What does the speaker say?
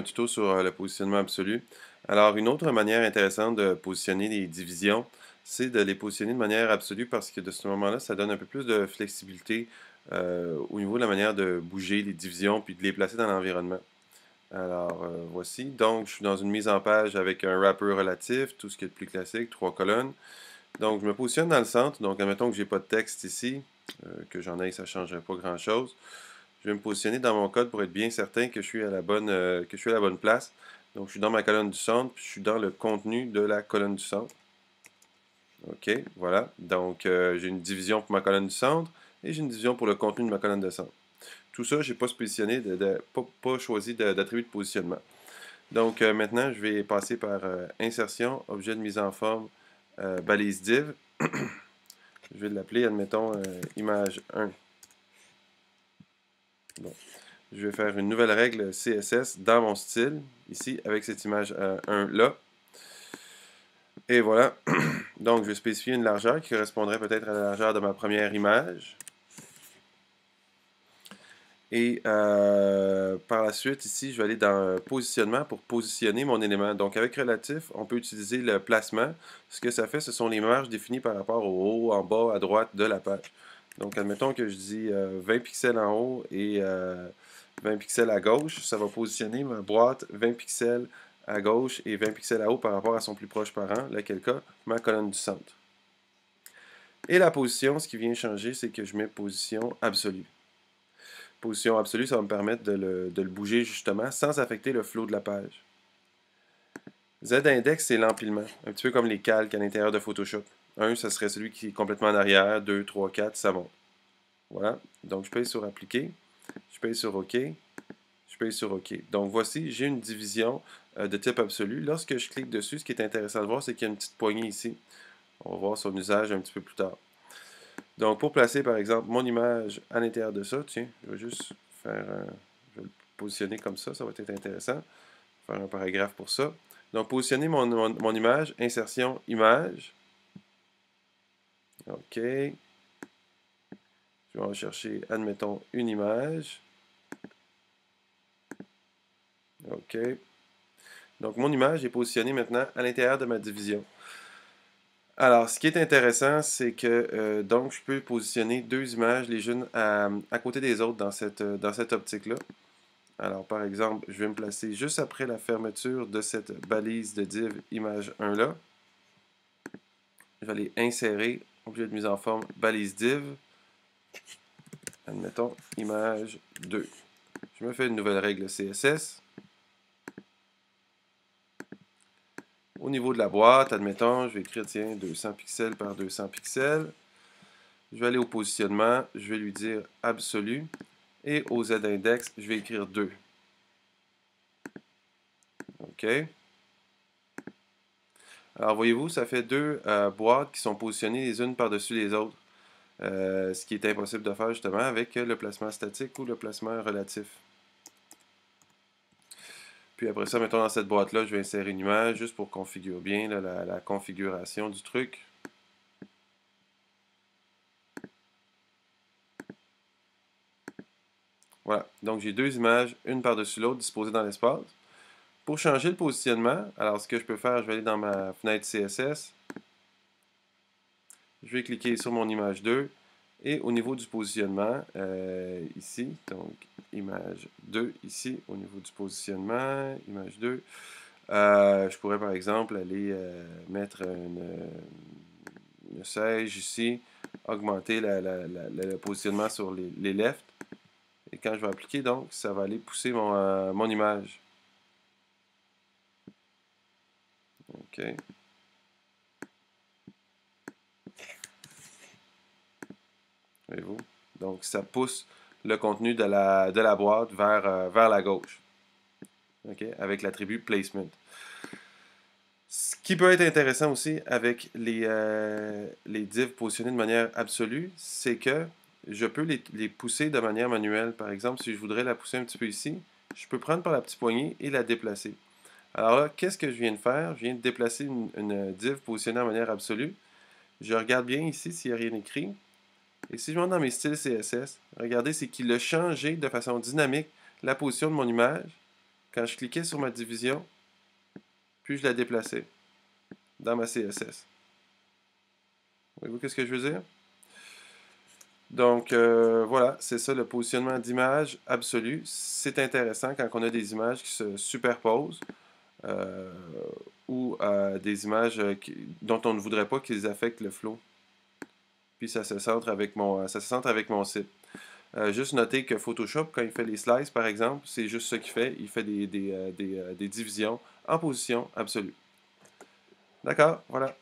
Tuto sur le positionnement absolu. Alors, une autre manière intéressante de positionner les divisions, c'est de les positionner de manière absolue parce que de ce moment-là, ça donne un peu plus de flexibilité au niveau de la manière de bouger les divisions puis de les placer dans l'environnement. Alors, voici. Donc, je suis dans une mise en page avec un wrapper relatif, tout ce qui est de plus classique, 3 colonnes. Donc, je me positionne dans le centre. Donc, admettons que j'ai pas de texte ici, que j'en ai, ça ne changerait pas grand-chose. Je vais me positionner dans mon code pour être bien certain que je suis à la bonne place. Donc, je suis dans ma colonne du centre, puis je suis dans le contenu de la colonne du centre. OK, voilà. Donc, j'ai une division pour ma colonne du centre et j'ai une division pour le contenu de ma colonne de centre. Tout ça, je n'ai pas positionné, pas choisi d'attribut de positionnement. Donc, maintenant, je vais passer par insertion, objet de mise en forme, balise div. Je vais l'appeler, admettons, image 1. Bon. Je vais faire une nouvelle règle CSS dans mon style, ici, avec cette image 1 là. Et voilà. Donc, je vais spécifier une largeur qui correspondrait peut-être à la largeur de ma première image. Et par la suite, ici, je vais aller dans positionnement pour positionner mon élément. Donc, avec relatif, on peut utiliser le placement. Ce que ça fait, ce sont les marges définies par rapport au haut, en bas, à droite de la page. Donc, admettons que je dis 20 pixels en haut et 20 pixels à gauche. Ça va positionner ma boîte 20 pixels à gauche et 20 pixels à haut par rapport à son plus proche parent, lequel cas, ma colonne du centre. Et la position, ce qui vient changer, c'est que je mets position absolue. Position absolue, ça va me permettre de le bouger justement sans affecter le flow de la page. Z-index, c'est l'empilement, un petit peu comme les calques à l'intérieur de Photoshop. 1, ça serait celui qui est complètement en arrière, 2, 3, 4, ça monte. Voilà, donc je paye sur appliquer, je paye sur OK, je paye sur OK. Donc voici, j'ai une division de type absolu. Lorsque je clique dessus, ce qui est intéressant de voir, c'est qu'il y a une petite poignée ici. On va voir son usage un petit peu plus tard. Donc pour placer par exemple mon image à l'intérieur de ça, tiens, je vais juste faire je vais le positionner comme ça va être intéressant. Faire un paragraphe pour ça. Donc positionner mon image, insertion image. OK. Je vais en chercher, admettons, une image. OK. Donc mon image est positionnée maintenant à l'intérieur de ma division. Alors, ce qui est intéressant, c'est que donc je peux positionner deux images, les unes à côté des autres dans cette optique-là. Alors, par exemple, je vais me placer juste après la fermeture de cette balise de div image 1 là. Je vais aller insérer, objet de mise en forme, balise div. Admettons, image 2. Je me fais une nouvelle règle CSS. Au niveau de la boîte, admettons, je vais écrire, tiens, 200 pixels par 200 pixels. Je vais aller au positionnement, je vais lui dire absolu. Et au Z-index, je vais écrire 2. OK. Alors, voyez-vous, ça fait deux boîtes qui sont positionnées les unes par-dessus les autres. Ce qui est impossible de faire justement avec le placement statique ou le placement relatif. Puis après ça, mettons dans cette boîte-là, je vais insérer une image juste pour configurer bien là, la configuration du truc. Voilà, donc j'ai deux images, une par-dessus l'autre, disposées dans l'espace. Pour changer le positionnement, alors ce que je peux faire, je vais aller dans ma fenêtre CSS. Je vais cliquer sur mon image 2. Et au niveau du positionnement, ici, donc image 2, ici, au niveau du positionnement, image 2, je pourrais par exemple aller mettre une sèche ici, augmenter le positionnement sur les lefts. Et quand je vais appliquer, donc, ça va aller pousser mon image. OK. Voyez-vous? Donc, ça pousse le contenu de la boîte vers la gauche. OK? Avec l'attribut placement. Ce qui peut être intéressant aussi avec les divs positionnés de manière absolue, c'est que je peux les pousser de manière manuelle. Par exemple, si je voudrais la pousser un petit peu ici, je peux prendre par la petite poignée et la déplacer. Alors là, qu'est-ce que je viens de faire? Je viens de déplacer une div positionnée de manière absolue. Je regarde bien ici s'il n'y a rien écrit. Et si je monte dans mes styles CSS, regardez, c'est qu'il a changé de façon dynamique la position de mon image quand je cliquais sur ma division, puis je la déplaçais dans ma CSS. Voyez-vous qu'est-ce que je veux dire? Donc, voilà, c'est ça le positionnement d'image absolu. C'est intéressant quand on a des images qui se superposent euh, ou des images dont on ne voudrait pas qu'ils affectent le flow. Puis ça se centre avec mon site. Juste noter que Photoshop, quand il fait les slices, par exemple, c'est juste ce qu'il fait. Il fait des divisions en position absolue. D'accord, voilà.